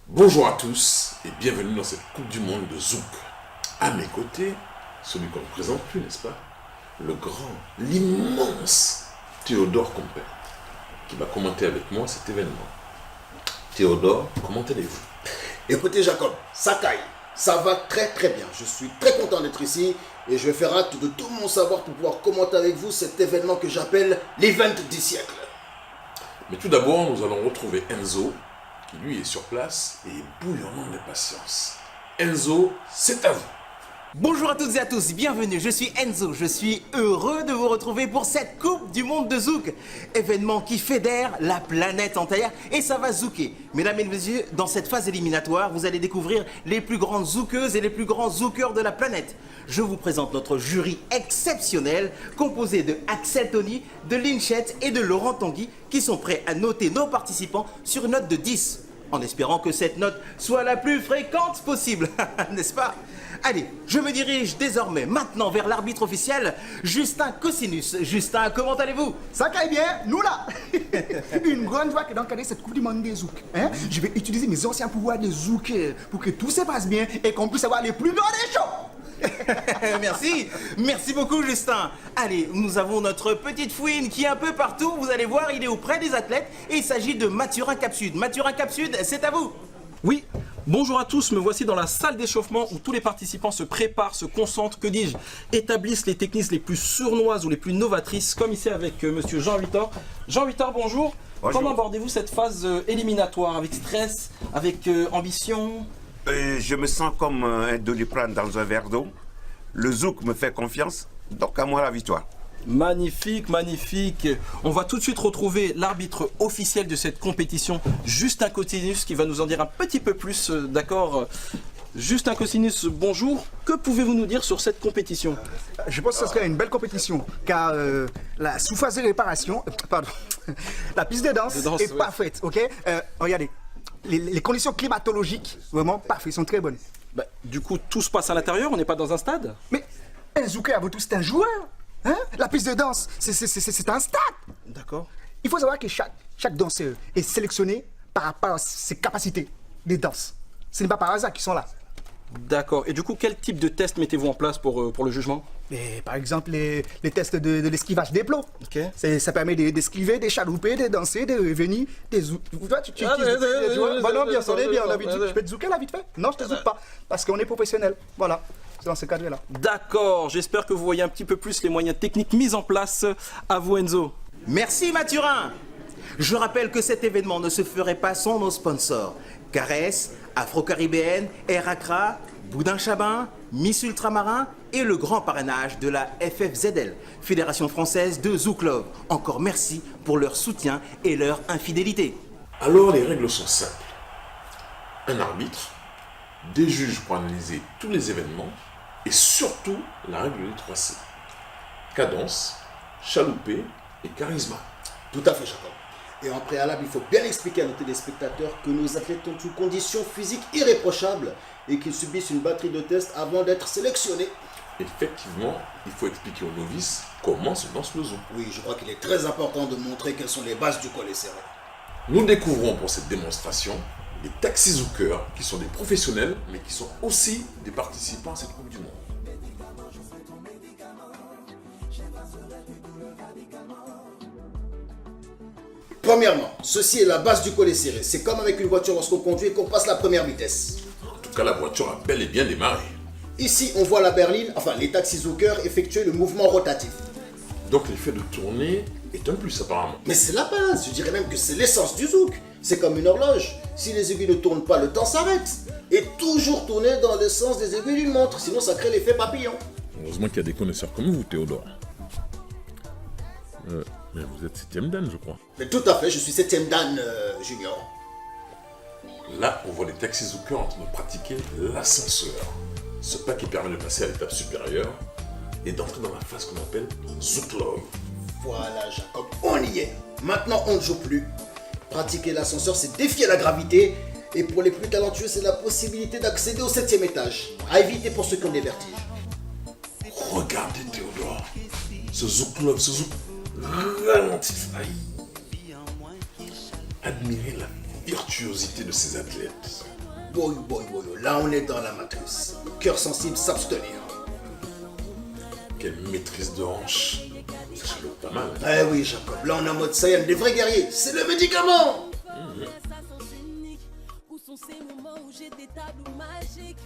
Bonjour à tous et bienvenue dans cette Coupe du Monde de Zouk. À mes côtés, celui qu'on ne présente plus, n'est-ce pas? Le grand, l'immense Théodore Compère, qui va commenter avec moi cet événement. Théodore, comment allez-vous? Écoutez Jacob, Sakai, ça va très très bien. Je suis très content d'être ici et je vais faire acte de tout mon savoir pour pouvoir commenter avec vous cet événement que j'appelle l'event du siècle. Mais tout d'abord, nous allons retrouver Enzo, qui lui est sur place et est bouillonnant d'impatience. Enzo, c'est à vous. Bonjour à toutes et à tous, bienvenue, je suis Enzo, je suis heureux de vous retrouver pour cette Coupe du Monde de Zouk, événement qui fédère la planète entière et ça va zouker. Mesdames et messieurs, dans cette phase éliminatoire, vous allez découvrir les plus grandes zoukeuses et les plus grands zoukeurs de la planète. Je vous présente notre jury exceptionnel, composé de Axel Tony, de Linchette et de Laurent Tanguy, qui sont prêts à noter nos participants sur une note de 10. En espérant que cette note soit la plus fréquente possible, n'est-ce pas? Allez, je me dirige désormais maintenant vers l'arbitre officiel, Justin Cosinus. Justin, comment allez-vous? Ça caille bien, nous là. Une grande joie que d'encadrer cette Coupe du Monde des Zouk. Hein? Je vais utiliser mes anciens pouvoirs de Zouk pour que tout se passe bien et qu'on puisse avoir les plus grands des shows. Merci beaucoup Justin. Allez, nous avons notre petite fouine qui est un peu partout, vous allez voir, il est auprès des athlètes et il s'agit de Mathurin Capsud. Mathurin Capsud, c'est à vous. Oui, bonjour à tous, me voici dans la salle d'échauffement où tous les participants se préparent, se concentrent, que dis-je, établissent les techniques les plus sournoises ou les plus novatrices, comme ici avec monsieur Jean Huitor. Jean Huitor, bonjour. Bonjour. Comment abordez-vous cette phase éliminatoire, avec stress, avec ambition? Je me sens comme un doliprane dans un verre d'eau. Le zouk me fait confiance, donc à moi la victoire. Magnifique, magnifique. On va tout de suite retrouver l'arbitre officiel de cette compétition, Justin Cosinus, qui va nous en dire un petit peu plus, d'accord? Justin Cosinus, bonjour. Que pouvez-vous nous dire sur cette compétition? Je pense que ce serait une belle compétition car la sous-phase de réparation, pardon, la piste de danse est oui. parfaite, ok? Regardez, les conditions climatologiques, vraiment parfaites, sont très bonnes. Bah, du coup, tout se passe à l'intérieur, on n'est pas dans un stade? Mais un zouker, avant tout, c'est un joueur. Hein? La piste de danse, c'est un stade. D'accord. Il faut savoir que chaque danseur est sélectionné par rapport à ses capacités de danse. Ce n'est pas par hasard qu'ils sont là. D'accord. Et du coup, quel type de test mettez-vous en place pour le jugement? Et par exemple, les tests de l'esquivage des plots. Ok. Ça permet d'esquiver, de chalouper, de danser, de revenir, tu vois, tu vois, bon, non, bien, on est bien, on a vite. Je peux te zouker là vite fait? Non, je te zouk pas, parce qu'on est professionnel. Voilà, c'est dans ce cadre-là. D'accord. J'espère que vous voyez un petit peu plus les moyens techniques mis en place. À vous, Enzo. Merci Mathurin. Je rappelle que cet événement ne se ferait pas sans nos sponsors. Caresse, Afro-Caribéenne, Air Accra, Boudin Chabin, Miss Ultramarin et le grand parrainage de la FFZL, Fédération Française de Zouk Love. Encore merci pour leur soutien et leur infidélité. Alors les règles sont simples. Un arbitre, des juges pour analyser tous les événements et surtout la règle des 3C. Cadence, chaloupé et charisme. Tout à fait Jacob. Et en préalable, il faut bien expliquer à nos téléspectateurs que nos athlètes ont une condition physique irréprochable et qu'ils subissent une batterie de tests avant d'être sélectionnés. Effectivement, il faut expliquer aux novices comment se danse le zouk. Oui, je crois qu'il est très important de montrer quelles sont les bases du collet serré. Nous découvrons pour cette démonstration les taxi-zoukeurs qui sont des professionnels mais qui sont aussi des participants à cette Coupe du Monde. Premièrement, ceci est la base du collet serré. C'est comme avec une voiture lorsqu'on conduit et qu'on passe la première vitesse. En tout cas, la voiture a bel et bien démarré. Ici, on voit la berline, enfin les taxi-zoukeurs effectuer le mouvement rotatif. Donc l'effet de tourner est un plus apparemment. Mais c'est la base, je dirais même que c'est l'essence du zouk. C'est comme une horloge. Si les aiguilles ne tournent pas, le temps s'arrête. Et toujours tourner dans le sens des aiguilles d'une montre, sinon ça crée l'effet papillon. Heureusement qu'il y a des connaisseurs comme vous, Théodore. Mais vous êtes 7ème Dan, je crois. Mais tout à fait, je suis 7ème Dan junior. Là, on voit les taxi-zoukeurs en train de pratiquer l'ascenseur. Ce pas qui permet de passer à l'étape supérieure et d'entrer dans la phase qu'on appelle Zouk Love. Voilà Jacob, on y est. Maintenant on ne joue plus. Pratiquer l'ascenseur, c'est défier la gravité. Et pour les plus talentueux, c'est la possibilité d'accéder au 7ème étage. À éviter pour ceux qui ont des vertiges. Regardez Théodore. Ce Zouk Love, ce Zouk ralentit. Admirez la virtuosité de ces athlètes. boy, là on est dans la matrice. Cœur sensible, s'abstenir. Quelle maîtrise de hanche. Ça chalope pas mal. Eh oui, Jacob, là on est en mode Saiyan, des vrais guerriers. C'est le médicament. Où sont ces moments où j'ai des tableaux magiques?